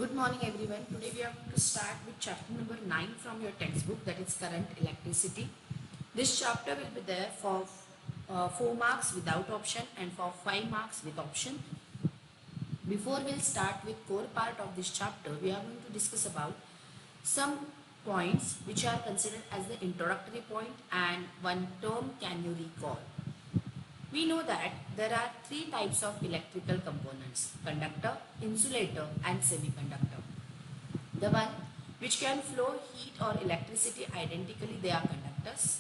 Good morning everyone. Today we are going to start with chapter number 9 from your textbook, that is current electricity. This chapter will be there for 4 marks without option and for 5 marks with option. Before we'll start with core part of this chapter, we are going to discuss about some points which are considered as the introductory point and one term can you recall. We know that there are three types of electrical components: conductor, insulator and semiconductor. The one which can flow heat or electricity identically, they are conductors.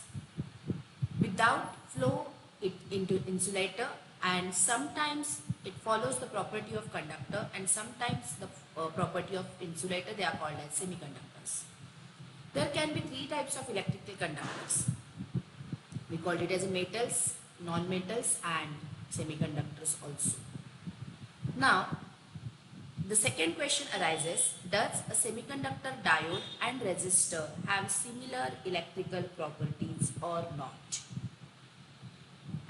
Without flow, it into insulator, and sometimes it follows the property of conductor and sometimes the property of insulator, they are called as semiconductors. There can be three types of electrical conductors. We called it as metals, non-metals and semiconductors also. Now, the second question arises, does a semiconductor diode and resistor have similar electrical properties or not?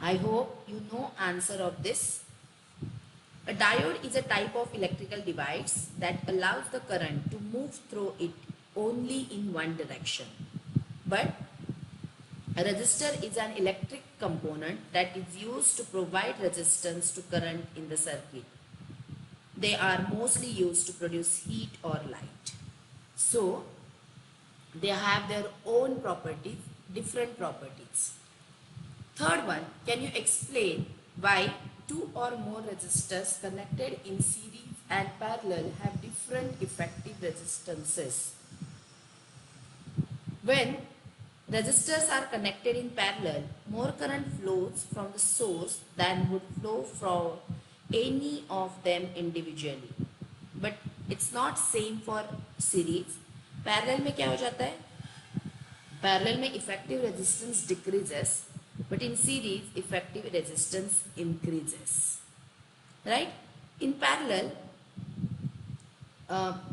I hope you know answer of this. A diode is a type of electrical device that allows the current to move through it only in one direction. But a resistor is an electric component that is used to provide resistance to current in the circuit. They are mostly used to produce heat or light. So, they have their own properties, different properties. Third one, can you explain why two or more resistors connected in series and parallel have different effective resistances? When resistors are connected in parallel, more current flows from the source than would flow from any of them individually. But it's not same for series. Parallel में क्या हो जाता है? Parallel में effective resistance decreases, but in series effective resistance increases. Right? In parallel,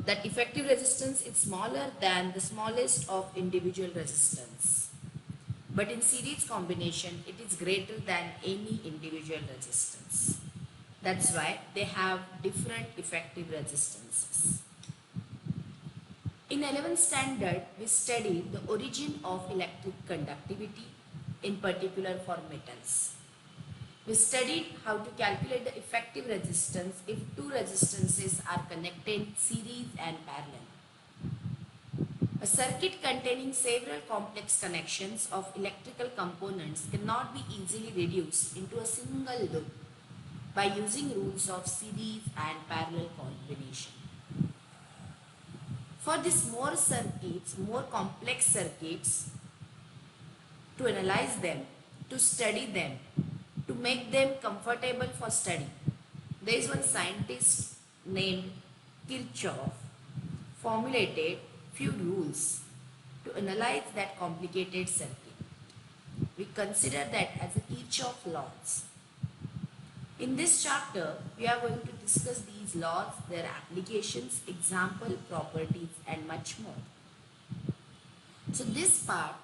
that effective resistance is smaller than the smallest of individual resistance. But in series combination, it is greater than any individual resistance. That's why they have different effective resistances. In 11th standard, we studied the origin of electric conductivity, in particular for metals. We studied how to calculate the effective resistance if two resistances are connected series and parallel. A circuit containing several complex connections of electrical components cannot be easily reduced into a single loop by using rules of series and parallel combination. For these more complex circuits, to analyze them, to study them, to make them comfortable for study, there is one scientist named Kirchhoff formulated few rules to analyze that complicated circuit. We consider that as the Kirchhoff laws. In this chapter, we are going to discuss these laws, their applications, example, properties and much more. So this part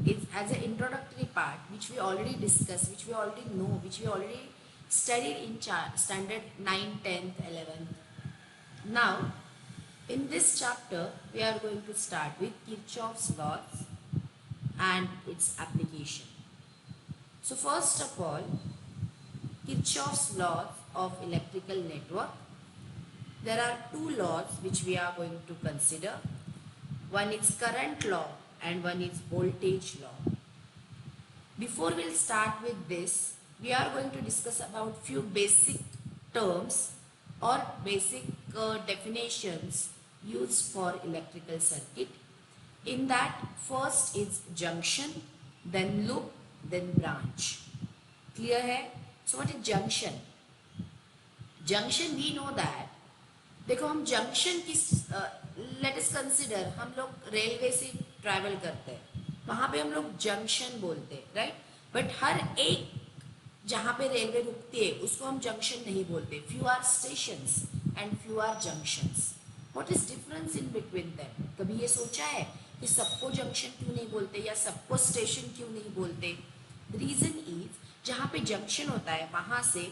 is as an introductory part which we already discussed, which we already know, which we already studied in standard 9, 10th, 11th. Now, in this chapter, we are going to start with Kirchhoff's laws and its application. So first of all, Kirchhoff's laws of electrical network. There are two laws which we are going to consider. One is current law and one is voltage law. Before we'll start with this, we are going to discuss about few basic terms or basic definitions used for electrical circuit. In that, first is junction, then loop, then branch. Clear hai? So what is junction? Junction, we know that. देखो हम junction की let us consider, हम लोग railway से travel करते हैं, वहाँ पे हम लोग जंक्शन बोलते हैं, राइट. बट हर एक जहाँ पे रेलवे रुकती है उसको हम जंक्शन नहीं बोलते. Few are stations and few are junctions. What is difference in between them? कभी ये सोचा है कि सबको जंक्शन क्यों नहीं बोलते या सबको स्टेशन क्यों नहीं बोलते? द रीज़न इज, जहाँ पे जंक्शन होता है वहाँ से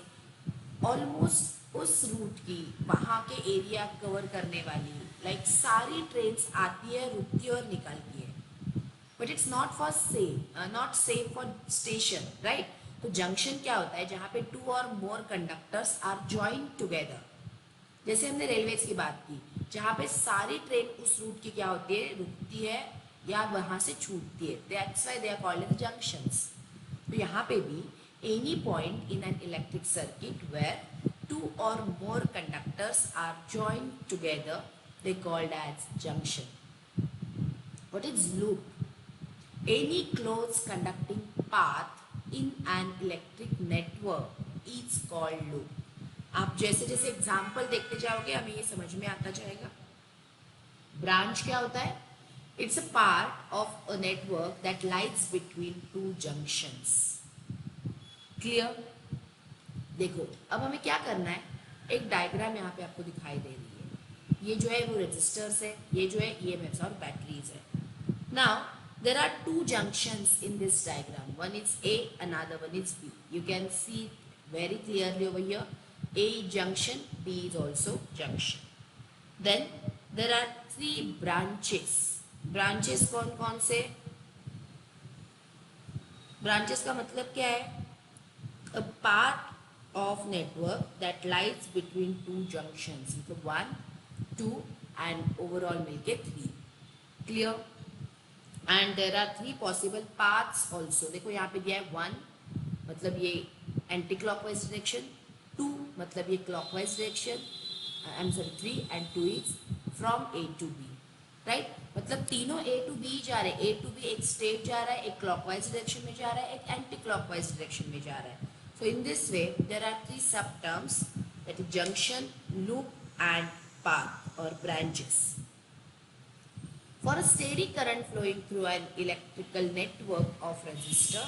ऑलमोस्ट उस रूट की, वहाँ के एरिया कवर करने वाली लाइक सारी ट्रेन्स आती है, रुकती है और निकलती है, but it's not for same, not same for station, right. तो जंक्शन क्या होता है, जहाँ पे टू और more conductors are join together. जैसे हमने रेलवेज की बात की, जहाँ पे सारी ट्रेन उस रूट की क्या होती है, रुकती है या वहाँ से छूटती है, that's why they are called as junctions. तो यहाँ पे भी any point in an electric circuit where two और more conductors are joined together, they called as junction. What is loop? Any closed conducting path in an electric network is called loop. आप जैसे जैसे example देखते जाओगे हमें ये समझ में आता जाएगा। ब्रांच क्या होता है? It's a part of a network that lies between two junctions. Clear? देखो अब हमें क्या करना है, एक डायग्राम यहाँ पे आपको दिखाई दे रही है। ये जो है वो रेजिस्टर्स है, ये जो है ईएमएफ्स और बैटरीज है। Now there are two junctions in this diagram. One is A, another one is B. You can see it very clearly over here. A is junction, B is also junction. Then there are three branches. Branches कौन कौन से? Branches का मतलब क्या है? A part of network that lies between two junctions. So 1, 2 and overall मिलके 3. Clear? And there are 3 possible paths also. देखो यहाँ पे दिया है 1 मतलब ये एंटी क्लॉकवाइज डायरेक्शन, 2 मतलब ये clockwise direction, I am sorry 3 and 2 is from A to B, right. मतलब तीनों ए टू बी जा रहे हैं, ए टू बी एक स्टेट जा रहा है, एक क्लॉकवाइज डायरेक्शन में जा रहा है, एक एंटी क्लॉकवाइज डायरेक्शन में जा रहा है। सो in this way there are 3 सब terms, that is junction, loop and path और branches. For a steady current flowing through an electrical network of resistor,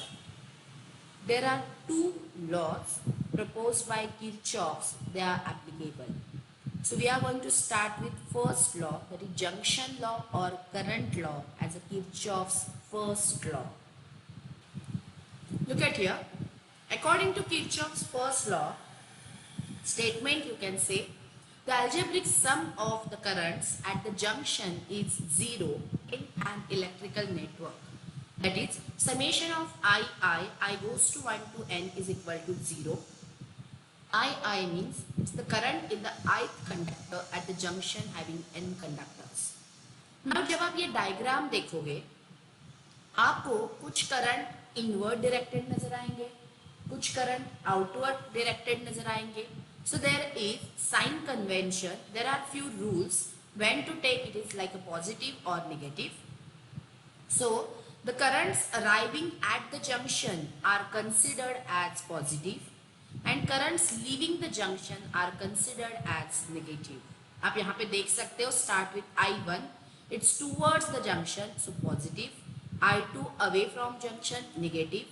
there are two laws proposed by Kirchhoff. They are applicable. So we are going to start with first law, that is junction law or current law as a Kirchhoff's first law. Look at here. According to Kirchhoff's first law statement, you can say the algebraic sum of the currents at the junction is 0 in an electrical network. That is, summation of I goes to 1 to n is equal to 0. I means it's the current in the ith conductor at the junction having n conductors. Now जब आप ये diagram देखोगे, आपको कुछ current inward directed नजर आएंगे, कुछ current outward directed नजर आएंगे. So there is sign convention, there are few rules when to take it is like a positive or negative. So the currents arriving at the junction are considered as positive and currents leaving the junction are considered as negative. आप यहाँ पे देख सकते हो, start with I1, it's towards the junction, so positive. I2 away from junction, negative.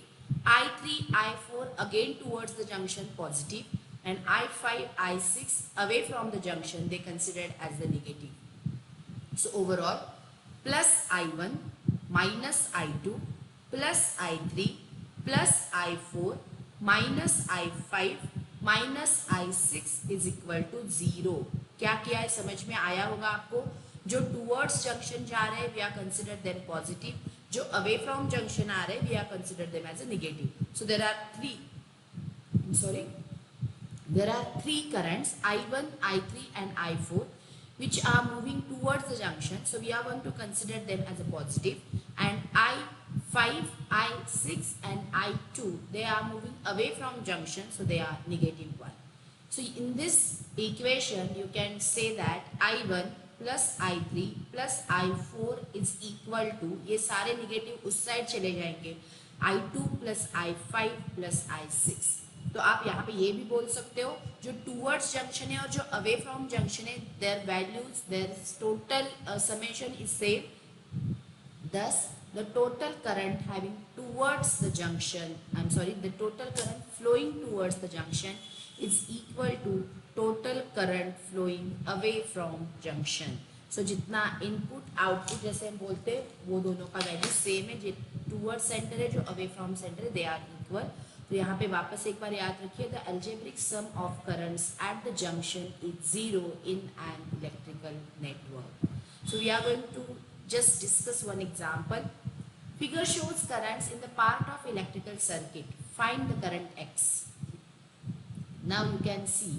I3, I4 again towards the junction, positive. And I5, I6 away from the junction, they considered as the negative. So overall, plus I1 minus I2 plus I3 plus I4 minus I5 minus I6 is equal to 0. क्या किया है समझ में आया होगा आपको? जो towards junction जा रहे हैं we are considered them positive, जो away from junction आ रहे हैं we are considered them as a negative. So there are three currents I1, I3 and I4 which are moving towards the junction, so we are going to consider them as a positive, and I5, I6 and I2 they are moving away from junction, so they are negative 1. So in this equation you can say that I1 plus I3 plus I4 is equal to, ये सारे negative उस side चले जाएंगे, I2 plus I5 plus I6. तो आप यहाँ पे ये भी बोल सकते हो, जो टूवर्ड्स जंक्शन है और जो अवे फ्रॉम जंक्शन है, their values, their total summation is same. Thus the total current having towards the junction, the total current flowing towards the junction is equal to total current flowing away from junction. So जितना input output जैसे हम बोलते हैं वो दोनों का value same है, जो टूवर्ड्स सेंटर है जो अवे फ्रॉम सेंटर है, दे आर इक्वल. तो यहाँ पे वापस एक बार याद रखिए, the algebraic sum of currents at the junction is 0 in an electrical network. So we are going to just discuss one example. Figure shows currents in the part of electrical circuit. Find the current X. Now you can see,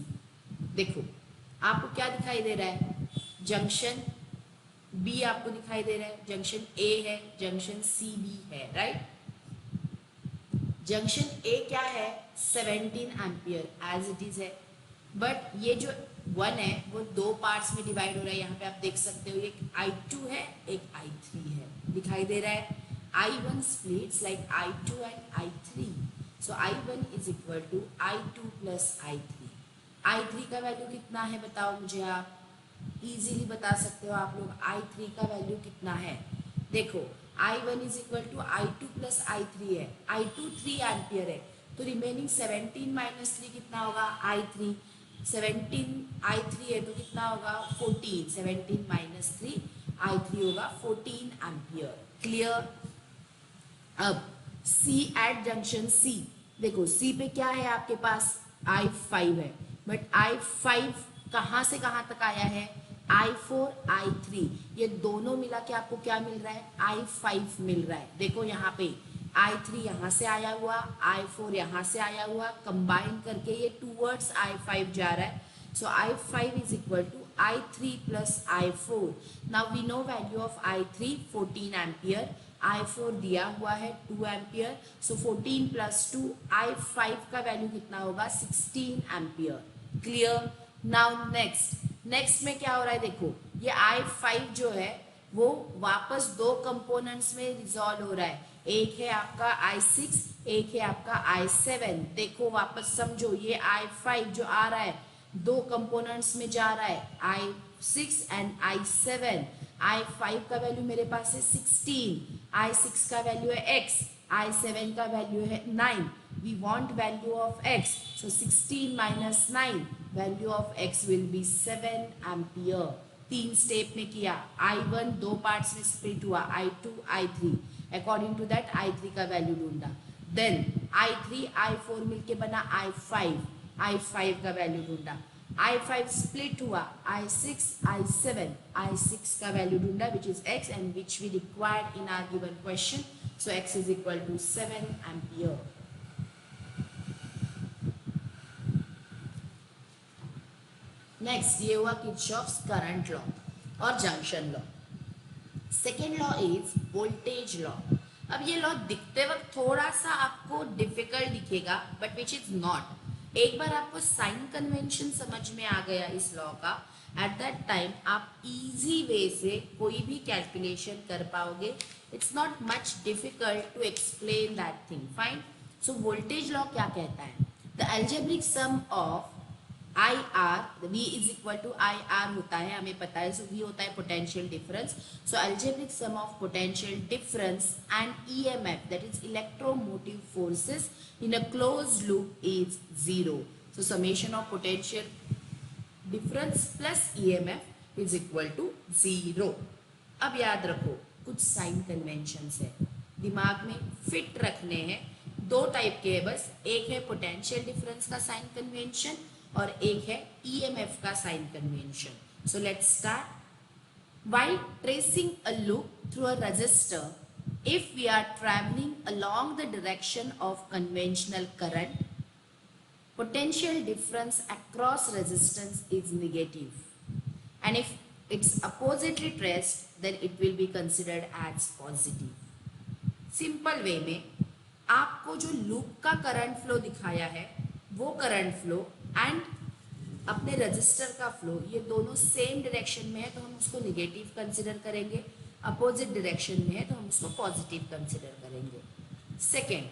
देखो आपको क्या दिखाई दे रहा है, junction B आपको दिखाई दे रहा है, जंक्शन A है, जंक्शन C B है, राइट. जंक्शन A क्या है, 17 एम्पियर एज इट इज है, बट ये जो 1 है वो दो पार्ट्स में डिवाइड हो रहा है. यहाँ पे आप देख सकते हो, एक I2 है, एक I3 है, दिखाई दे रहा है. I1 splits like I2 and I3. So I1 is equal to I2 plus I3. I3 का वैल्यू कितना है बताओ मुझे, आप इजीली बता सकते हो आप लोग. I3 का वैल्यू कितना है, देखो I1 is equal to I2 plus I3 है. I2 3 एम्पियर है, तो रिमेनिंग 17 माइनस 3 कितना होगा, I3. 17 I3 है तो कितना होगा, 14. 17 माइनस 3 I3 होगा 14 एम्पियर. क्लियर. अब C एट जंक्शन C, देखो C पे क्या है आपके पास, I5 है, बट I5 कहाँ से कहाँ तक आया है, I4 I3, ये दोनों मिला के आपको क्या मिल रहा है, I5 मिल रहा है. देखो यहाँ पे I3 यहाँ से आया हुआ, I4 यहाँ से आया हुआ, कंबाइन करके ये टूवर्ड्स I5 जा रहा है. So I5 is equal to I3 plus I4. Now we know value of I3 14 ampere, I4 दिया हुआ है 2 एम्पियर. सो 14 प्लस 2, I5 का वैल्यू कितना होगा, 16 एम्पियर. क्लियर. नाउ नेक्स्ट में क्या हो रहा है, देखो ये I5 जो है वो वापस दो कंपोनेंट्स में रिजॉल्व हो रहा है. एक है आपका I6, एक है आपका I7. देखो वापस समझो, ये I5 जो आ रहा है दो कंपोनेंट्स में जा रहा है, I6 एंड I7. I5 का वैल्यू मेरे पास है 16, I6 का वैल्यू है X, I7 का वैल्यू है 9. We want value of X. So 16 minus 9, value of X will be 7 ampere. 3 step में किया. I1 दो पार्ट्स में स्प्लिट हुआ, I2 I3. According to that I3 का वैल्यू ढूंढा. देन I3 I4 मिलके बना I5. I5 का वैल्यू ढूंढा. I5 स्प्लिट हुआ, I6 I7. I6 का वैल्यू ढूंढा which is X and which we required in our given question. So X is equal to 7 ampere. Next ये हुआ किरचॉफ्स करंट लॉ और junction law. Second law is voltage law. अब ये law दिखते वक्त थोड़ा सा आपको डिफिकल्ट दिखेगा, बट विच इज नॉट. एक बार आपको साइन कन्वेंशन समझ में आ गया इस लॉ का, एट दैट टाइम आप इजी वे से कोई भी कैलकुलेशन कर पाओगे. It's not much difficult to explain that thing. Fine. So voltage law क्या कहता है, the algebraic sum of IR, V is equal to IR होता है, हमें पता है. सो V होता है potential difference. So algebraic sum of potential difference and EMF, that is electromotive forces in a closed loop is 0. So summation of potential difference plus EMF is equal to 0. अब याद रखो कुछ साइन कन्वेंशंस है, दिमाग में fit रखने हैं. दो टाइप के है बस, एक है पोटेंशियल डिफरेंस का साइन कन्वेंशन और एक है EMF का sign convention. So let's start. While tracing a loop through a resistor, if we are traveling along the direction of conventional current, potential difference across resistance is negative, and if it's oppositely traced, then it will be considered as positive. Simple way में आपको जो loop का current flow दिखाया है वो current flow and अपने register का flow, ये दोनों सेम डायरेक्शन में है तो हम उसको निगेटिव कंसिडर करेंगे. अपोजिट डायरेक्शन में है तो हम उसको पॉजिटिव कंसिडर करेंगे. Second,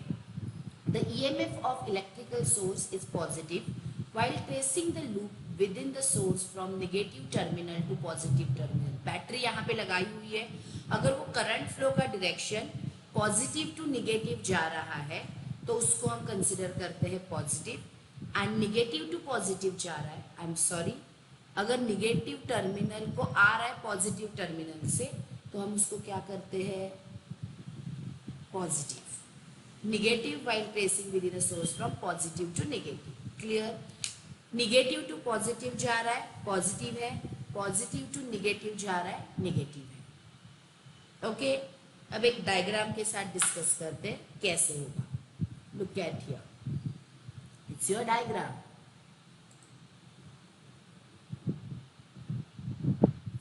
the EMF of electrical source is positive while tracing the loop within the source from negative terminal to positive terminal. Battery यहाँ पे लगाई हुई है, अगर वो करंट फ्लो का डायरेक्शन पॉजिटिव टू निगेटिव जा रहा है तो उसको हम कंसिडर करते हैं positive, and negative to positive जा रहा है, आई एम सॉरी, अगर निगेटिव टर्मिनल को आ रहा है पॉजिटिव टर्मिनल से तो हम उसको क्या करते हैं, positive. negative while tracing within a source from positive to negative. Clear? Negative to positive जा रहा है, positive है, positive to negative जा रहा है, negative है. ओके, अब एक डायग्राम के साथ डिस्कस करते हैं कैसे होगा. Look at here, it's your diagram.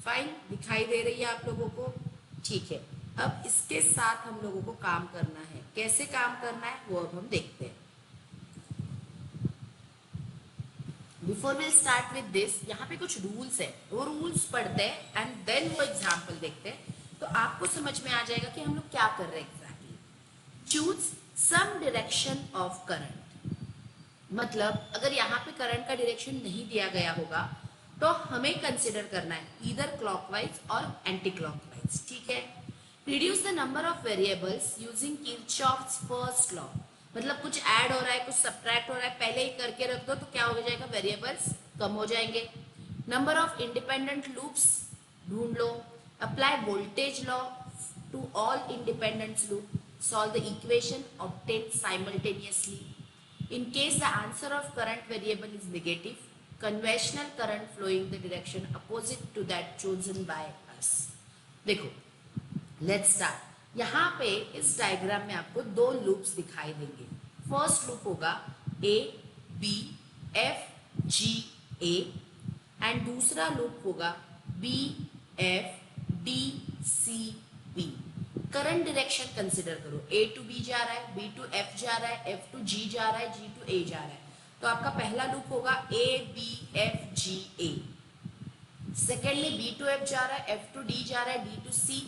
Fine, दिखाई दे रही है आप लोगों को? ठीक है. अब इसके साथ हम लोगों को काम करना है. कैसे काम करना है वो अब हम देखते हैं. Before will start with this, यहाँ पे कुछ रूल्स है, वो रूल्स पढ़ते हैं एंड देन वो एग्जाम्पल देखते हैं, तो आपको समझ में आ जाएगा कि हम लोग क्या कर रहे हैं exactly. Choose some direction of current. मतलब अगर यहाँ पे करंट का डायरेक्शन नहीं दिया गया होगा तो हमें कंसिडर करना है इधर क्लॉकवाइज और एंटी क्लॉकवाइज. ठीक है. Reduce the number of variables using Kirchhoff's first law. मतलब कुछ ऐड हो रहा है, कुछ सब्ट्रैक्ट हो रहा है, पहले ही करके रख दो तो क्या हो जाएगा, वेरिएबल्स कम हो जाएंगे. नंबर ऑफ इंडिपेंडेंट लूप्स ढूंढ लो. Apply voltage law to all independent loop. Solve the equation obtain simultaneously. In case the answer of current variable is negative, conventional current flowing the direction opposite to that chosen by us. देखो, let's start. यहाँ पे इस diagram में आपको दो loops दिखाई देंगे. First loop होगा A, B, F, G, A and दूसरा लूप होगा B, F, D, C, B. Current direction consider करो. A टू B जा रहा है, B टू F जा रहा है, F टू G जा रहा है, G टू A जा रहा है. तो आपका पहला लूप होगा A, B, F, G, A. Second में B टू F जा रहा है, F टू D जा रहा है, D to C,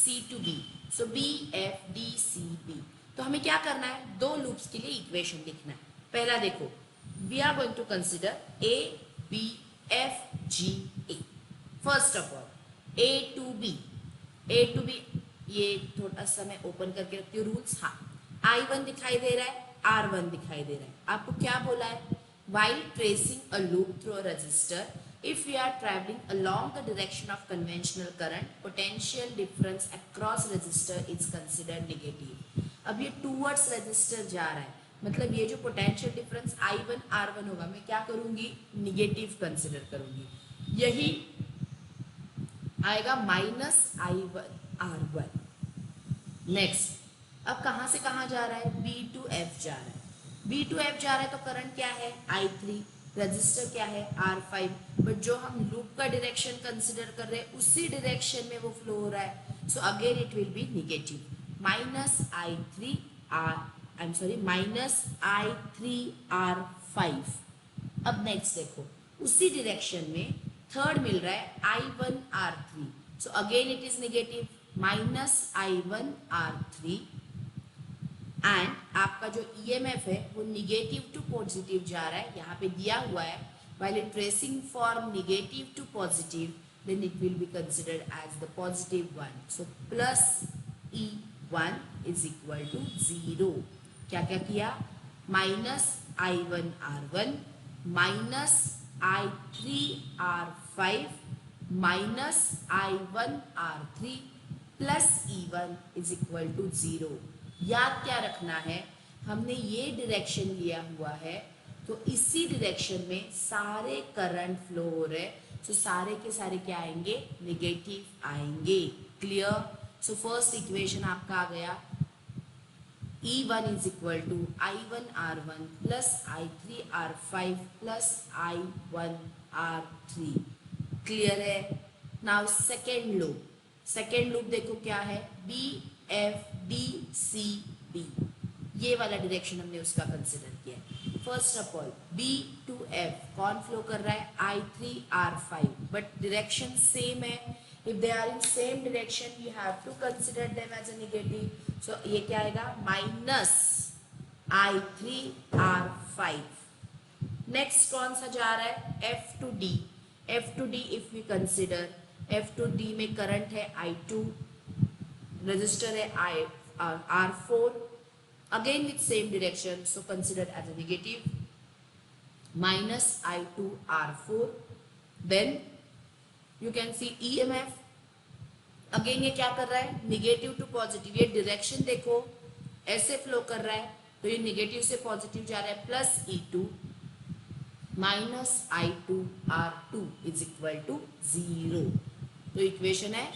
C to B. So B, F, D, C, B. तो हमें क्या करना है, दो लूप्स के लिए इक्वेशन लिखना है. पहला देखो, we are going to consider A, B, F, G, A. First of all A to B. A to B, ये थोड़ा सा मैं ओपन करके रखती हूँ रूल्स. हाँ, I1 दिखाई दे रहा है, R1 दिखाई दे रहा है. आपको क्या बोला है, while tracing a loop through a resistor, if we are traveling along the direction of conventional current, potential difference across resistor is considered negative. अब ये towards resistor जा रहा है, मतलब ये जो potential difference I1 R1 होगा, मैं क्या करूंगी, निगेटिव कंसिडर करूंगी. यही आएगा माइनस I1 R1. नेक्स्ट, अब कहां से कहां जा रहा है, B टू F जा रहा है. B टू F जा रहा है तो करंट क्या है, I3. रजिस्टर क्या है, R5. बट जो हम लूप का डायरेक्शन कंसिडर कर रहे हैं उसी डायरेक्शन में वो फ्लो हो रहा है. So again it will be negative. Minus I3 R5. अब नेक्स्ट देखो, उसी डायरेक्शन में थर्ड मिल रहा है I1 R3. So again it is negative. Minus I1 R3 and आपका जो EMF है वो निगेटिव टू पॉजिटिव जा रहा है. यहाँ पे दिया हुआ है while it tracing from negative to positive then it will be considered as the positive one. So plus E1 is equal to 0. क्या क्या किया, minus I1 R1 minus I3 R5 minus I1 R3 plus E1 is equal to 0. याद क्या रखना है, हमने ये direction लिया हुआ है तो इसी डायरेक्शन में सारे करंट फ्लो हो रहे, सो सारे के सारे क्या आएंगे, नेगेटिव आएंगे. क्लियर. सो फर्स्ट इक्वेशन आपका आ गया, E1 is equal to I1 R1 plus I3 R5 plus I1 R3. Clear है. Now second loop. Second loop देखो क्या है, B, F, D, C, B. ये वाला डायरेक्शन हमने उसका कंसिडर किया. First of all B to F कौन फ्लो कर रहा है, I3 R5. But direction same है. If they are in same direction you have to consider them as a negative. So ये क्या आएगा, माइनस I3 R5. नेक्स्ट कौन सा जा रहा है, F to D. F to D if we consider, F to D में current है I2, रजिस्टर है R4. Again with same direction, so consider as a negative. Minus I2 R4. Then you can see EMF. Again ये क्या कर रहा है, negative to positive. ये direction देखो, ऐसे फ्लो कर रहा है तो ये निगेटिव से पॉजिटिव जा रहा है, plus E2 minus I2R2 is equal to 0। तो इक्वेशन है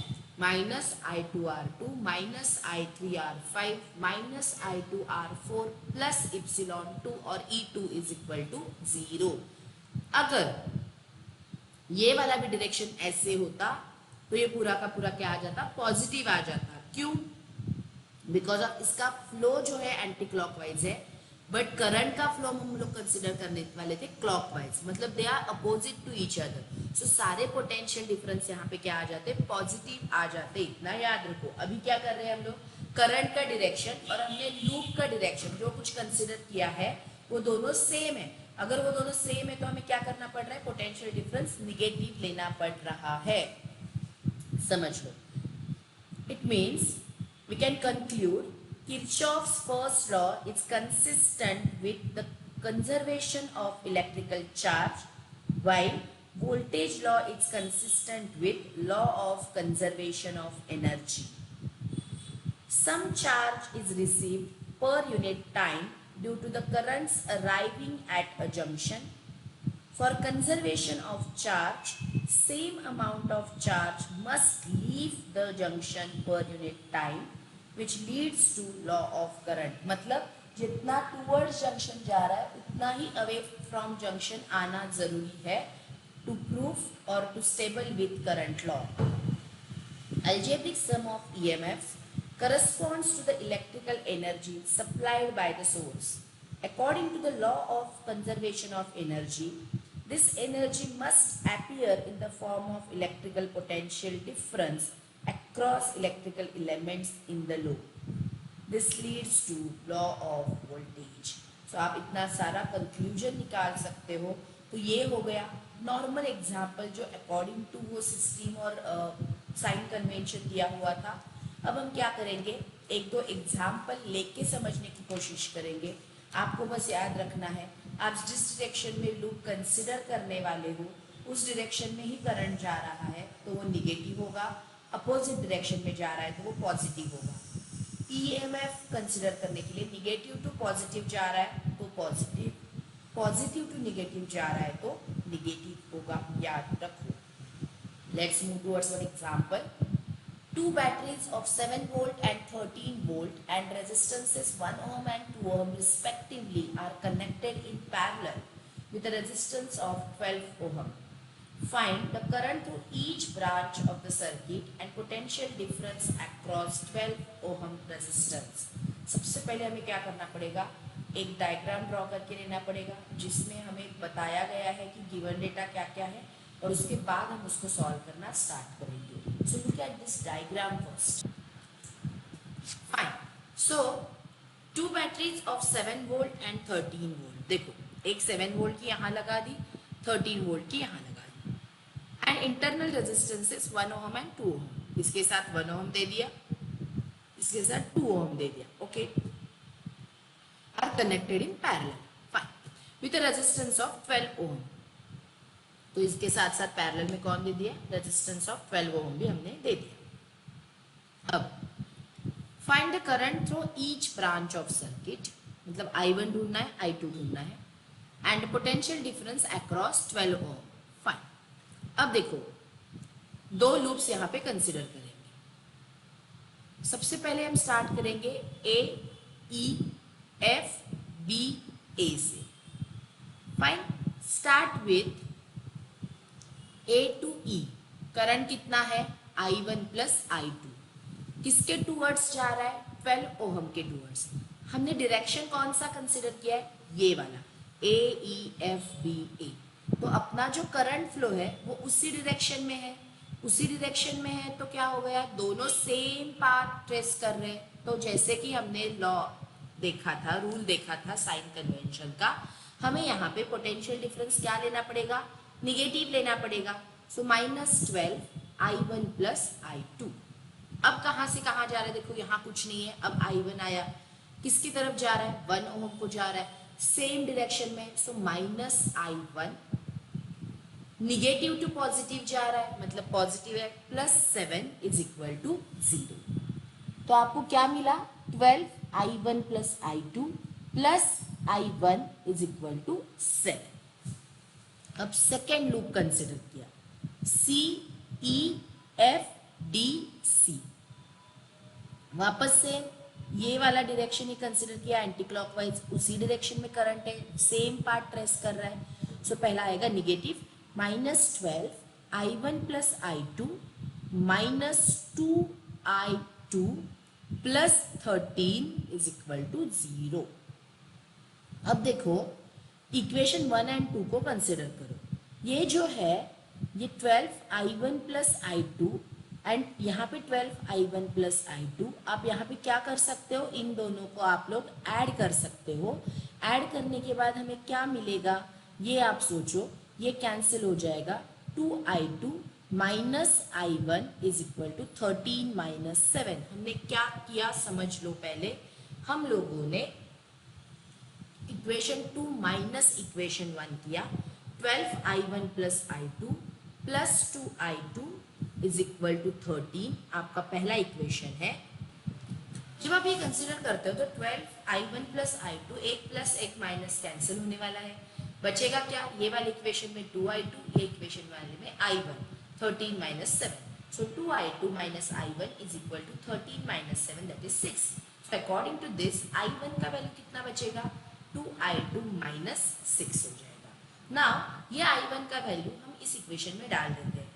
-I2R2 minus I3R5 minus I2R4 plus ε2 और E2 इज इक्वल टू 0। अगर ये वाला भी डायरेक्शन ऐसे होता तो ये पूरा का पूरा क्या आ जाता, पॉजिटिव आ जाता। क्यों? बिकॉज ऑफ इसका फ्लो जो है एंटी क्लॉकवाइज है, बट करंट का फ्लो हम लोग कंसिडर करने वाले थे क्लॉकवाइज, मतलब they are opposite to each other. So सारे पोटेंशियल डिफरेंस यहाँ पे क्या आ जाते, पॉजिटिव आ जाते। इतना याद रखो। अभी क्या कर रहे हैं हम लोग, करंट का डायरेक्शन और हमने लूप का डायरेक्शन जो कुछ कंसिडर किया है वो दोनों सेम है। अगर वो दोनों सेम है तो हमें क्या करना पड़ रहा है, पोटेंशियल डिफरेंस निगेटिव लेना पड़ रहा है। समझ लो। It means we can conclude Kirchhoff's first law is consistent with the conservation of electrical charge, while voltage law is consistent with law of conservation of energy. Some charge is received per unit time due to the currents arriving at a junction. For conservation of charge, same amount of charge must leave the junction per unit time, which leads to law of current। मतलब जितना towards junction जा रहा है उतना ही away from junction आना जरूरी है to prove or to stable with current law। Algebraic sum of EMFs corresponds to the electrical energy supplied by the source. According to the law of conservation of energy, this energy must appear in the form of electrical potential difference across electrical elements in the loop. This leads to law of voltage। So आप इतना सारा conclusion निकाल सकते हो। तो ये हो गया नॉर्मल एग्जाम्पल जो अकॉर्डिंग टू वो सिस्टम और साइन कन्वेंशन दिया हुआ था। अब हम क्या करेंगे, एक दो एग्जाम्पल लेके समझने की कोशिश करेंगे। आपको बस याद रखना है, आप जिस डायरेक्शन में लूप कंसिडर करने वाले हो उस डायरेक्शन में ही करंट जा रहा है तो वो निगेटिव होगा, अपोजिट डायरेक्शन में जा रहा है तो वो पॉजिटिव होगा। ईएमएफ कंसिडर करने के लिए निगेटिव टू पॉजिटिव जा रहा है तो पॉजिटिव, पॉजिटिव टू निगेटिव जा रहा है तो निगेटिव होगा, याद रखो। Let's move towards one example. Two batteries of 7 volt and 13 volt and resistances 1 ohm and 2 ohm respectively are connected in parallel with a resistance of 12 ohm. Find the current through each branch of the circuit and potential difference across 12 ohm resistance। सबसे पहले हमें क्या करना पड़ेगा, एक diagram draw करके लेना पड़ेगा जिसमें हमें बताया गया है कि गिवन डेटा क्या क्या है और उसके बाद हम उसको सॉल्व करना स्टार्ट करेंगे। So look at this diagram first. Fine. So two batteries of 7 volt and 13 volt। देखो एक 7 volt की यहाँ लगा दी, 13 volt की यहाँ लगा दी। And internal resistance is 1 ohm and 2 ohm। इसके साथ 1 ohm दे दिया, इसके साथ 2 ohm दे दिया। Okay. Are connected in parallel। Fine. With a resistance of 12 ohm। तो इसके साथ साथ पैरेलल में कौन दे दिया, रेजिस्टेंस ऑफ 12 ओम भी हमने दे दिया। अब find the current through each branch of circuit, मतलब I1 ढूंढना है, I2 ढूंढना है, and potential difference across 12 ohm. Fine. अब देखो दो लूप्स यहाँ पे कंसिडर करेंगे। सबसे पहले हम स्टार्ट करेंगे A E F B A से। Fine. Start with A to E। Current कितना है, I1 प्लस I2। किसके टूवर्ड्स जा रहा है, 12 ओहम के टूवर्ड्स। हमने डायरेक्शन कौन सा कंसिडर किया है, ये वाला A E F B A। तो अपना जो करंट फ्लो है वो उसी डायरेक्शन में है, उसी डायरेक्शन में है तो क्या हो गया, दोनों सेम पाथ ट्रेस कर रहे हैं। तो जैसे कि हमने लॉ देखा था, रूल देखा था साइन कन्वेंशन का, हमें यहाँ पे पोटेंशियल डिफरेंस क्या लेना पड़ेगा, निगेटिव लेना पड़ेगा। सो -12 I1 प्लस I2। अब कहाँ से कहाँ जा रहा है, देखो यहाँ कुछ नहीं है। अब I1 आया, किसकी तरफ जा रहा है, 1 ओम को जा रहा है, सेम डायरेक्शन में। सो -I1 निगेटिव टू पॉजिटिव जा रहा है, मतलब पॉजिटिव है, +7 इज इक्वल टू 0। तो आपको क्या मिला, 12 I1 plus I2 plus I1 is equal to 7। अब सेकेंड लूप कंसिडर किया, C E F D C, वापस से ये वाला डायरेक्शन ही कंसिडर किया, एंटी क्लॉकवाइज, उसी डायरेक्शन में करंट है, सेम पार्ट ट्रेस कर रहा है। सो पहला आएगा negative -12 I1 plus I2 -2I2 plus 13 is equal to 0। अब देखो इक्वेशन 1 एंड 2 को कंसिडर करो, ये जो है ये 12I1 प्लस I2 एंड यहाँ पे 12I1 प्लस I2, आप यहाँ पे क्या कर सकते हो, इन दोनों को आप लोग ऐड कर सकते हो। ऐड करने के बाद हमें क्या मिलेगा ये आप सोचो, ये कैंसिल हो जाएगा, 2I2 minus I1 is equal to 13 minus 7। हमने क्या किया समझ लो, पहले हम लोगों ने इक्वेशन 2 माइनस इक्वेशन 1 किया, 12I1 plus I2 plus 2I2 is equal to 13, आपका पहला इक्वेशन है। जब आप ये कंसिडर करते हो तो 12I1 प्लस I2, एक प्लस एक माइनस कैंसिल होने वाला है, बचेगा क्या, ये वाले इक्वेशन में 2I2, ये इक्वेशन वाले में I1, 13 minus 7। So 2I2 minus I1 is equal to 13 minus 7 that is 6। So according to this I1 का वैल्यू कितना बचेगा, 2I2 माइनस 6 हो जाएगा। नाउ ये I1 का वैल्यू हम इस इक्वेशन में डाल देते हैं,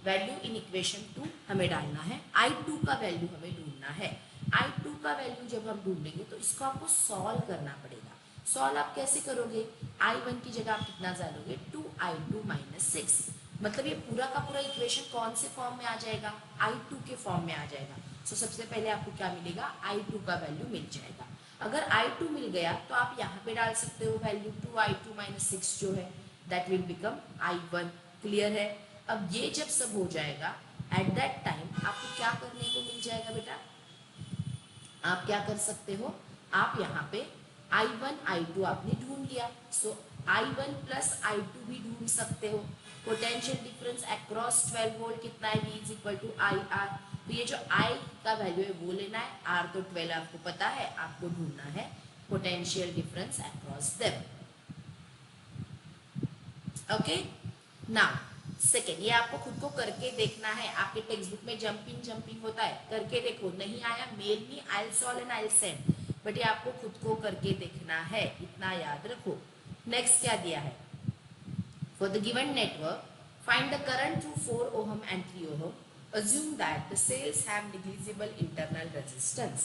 वैल्यू इन इक्वेशन 2 हमें डालना है, I2 का वैल्यू हमें ढूंढना है। I2 का वैल्यू जब हम ढूंढेंगे तो इसको आपको सॉल्व करना पड़ेगा। सॉल्व आप कैसे करोगे, I1 की जगह आप कितना डालोगे, 2I2 माइनस 6, मतलब ये पूरा का पूरा इक्वेशन कौन से फॉर्म में आ जाएगा, I2 के फॉर्म में आ जाएगा। सो सबसे पहले आपको क्या मिलेगा, I2 का वैल्यू मिल जाएगा। अगर I2 मिल गया तो आप यहाँ पे डाल सकते हो वैल्यू 2I2 माइनस 6 जो है, that will become I1। Clear है। अब ये जब सब हो जाएगा, एट दैट टाइम आपको क्या करने को मिल जाएगा बेटा, आप क्या कर सकते हो, आप यहाँ पे I1 I2 आपने ढूंढ लिया, सो I1 प्लस I2 भी ढूंढ सकते हो। पोटेंशियल डिफरेंस अक्रॉस 12 वोल्ट कितना है, V is equal to IR। तो ये जो I का वैल्यू है वो लेना है, R तो 12 आपको पता है, आपको ढूंढना है potential difference across them. Okay, now second, ये आपको खुद को करके देखना है, आपके टेक्स्ट बुक में जंपिंग होता है, करके देखो, नहीं आया mail me, I solve and I send, but ये आपको खुद को करके देखना है, इतना याद रखो। नेक्स्ट क्या दिया है, for the given network find the current through 4 ohm and 3 ohm, assume that the cells have negligible internal resistance,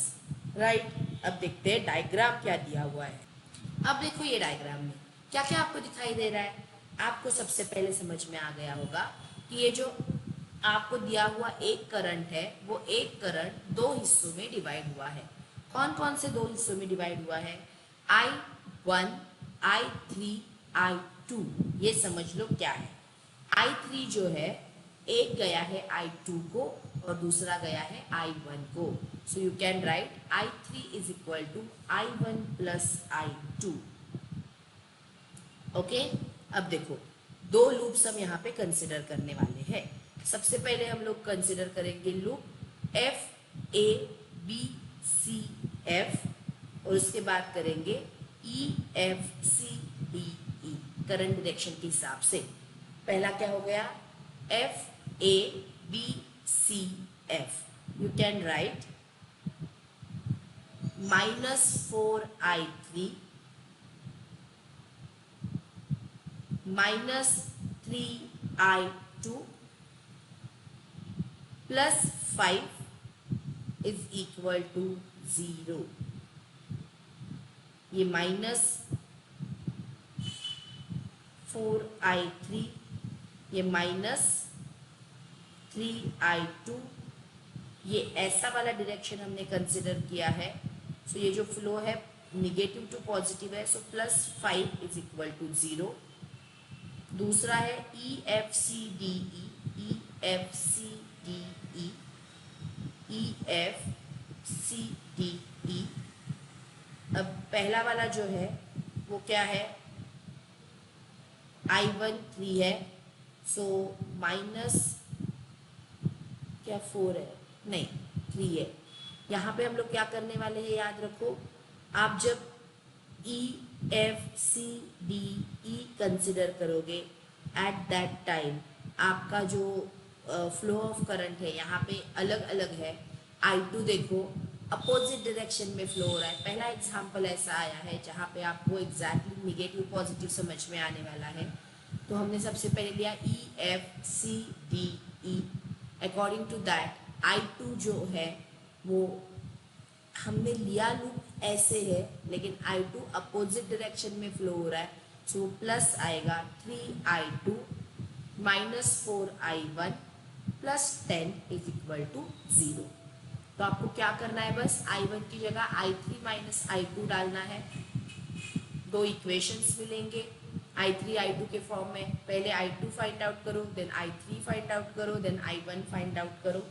right. अब देखते हैं डायग्राम क्या दिया हुआ है। अब देखो ये डायग्राम में क्या क्या आपको दिखाई दे रहा है, आपको सबसे पहले समझ में आ गया होगा कि ये जो आपको दिया हुआ एक करंट है, वो एक करंट दो हिस्सों में डिवाइड हुआ है। कौन कौन से दो हिस्सों में डिवाइड हुआ है, I1, I3, I2, ये समझ लो क्या है। I3 जो है, एक गया है I2 को और दूसरा गया है I1 को, so you can write I3 is equal to I1 plus I2। Okay, अब देखो दो लूप्स हम यहाँ पे कंसिडर करने वाले हैं। सबसे पहले हम लोग कंसिडर करेंगे loop F A B C F, और उसके बाद करेंगे E F C D E current direction के हिसाब से। पहला क्या हो गया, F A B C F, you can right -4I3 minus 3I2 plus 5 is equal to 0। ये -4I3, ये -3I2, ये ऐसा वाला डायरेक्शन हमने कंसिडर किया है। सो ये जो फ्लो है निगेटिव टू पॉजिटिव है, सो +5 इज इक्वल टू 0। दूसरा है EFCDE, EFCDE, EFCDE। अब पहला वाला जो है वो क्या है, I1 3 है, सो माइनस क्या 4 है, नहीं 3 है, यहाँ पे हम लोग क्या करने वाले हैं याद रखो, आप जब E F C D E consider करोगे एट दैट टाइम आपका जो फ्लो ऑफ करंट है यहाँ पे अलग अलग है। I2 देखो अपोजिट डायरेक्शन में फ्लो हो रहा है। पहला एग्जांपल ऐसा आया है जहाँ पे आपको एग्जैक्टली निगेटिव पॉजिटिव समझ में आने वाला है। तो हमने सबसे पहले लिया E F C D E. According to that I2 जो है वो हमने लिया लूप ऐसे है, लेकिन I2 अपोजिट डायरेक्शन में फ्लो हो रहा है, सो प्लस आएगा 3I2 minus 4I1 plus 10 is equal to 0। तो आपको क्या करना है, बस I1 की जगह I3 माइनस I2 डालना है। दो इक्वेशंस मिलेंगे I3 I2 के फॉर्म में। पहले I2 फाइंड आउट करो, देन I3 फाइंड आउट करो, देन I1 फाइंड आउट करो।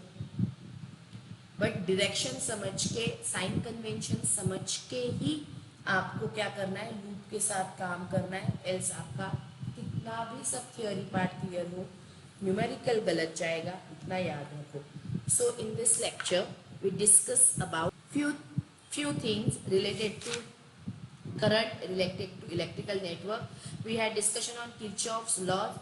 बट डायरेक्शन समझ के, साइन कन्वेंशन समझ के ही आपको क्या करना है, लूप के साथ काम करना है। एल्स आपका कितना भी सब थियोरी पार्ट क्लियर हो, न्यूमेरिकल गलत जाएगा, इतना याद रखो। So in this lecture we discuss about few things related to current, related to electrical network. We had discussion on Kirchhoff's laws.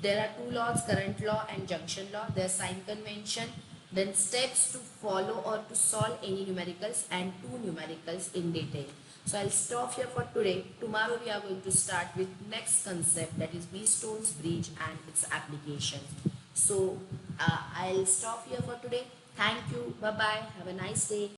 There are two laws, current law and junction law. There are sign convention, then steps to follow or to solve any numericals, and two numericals in detail. So I'll stop here for today. Tomorrow we are going to start with next concept, that is Wheatstone's bridge and its applications. So I'll stop here for today. Thank you. Bye bye. Have a nice day.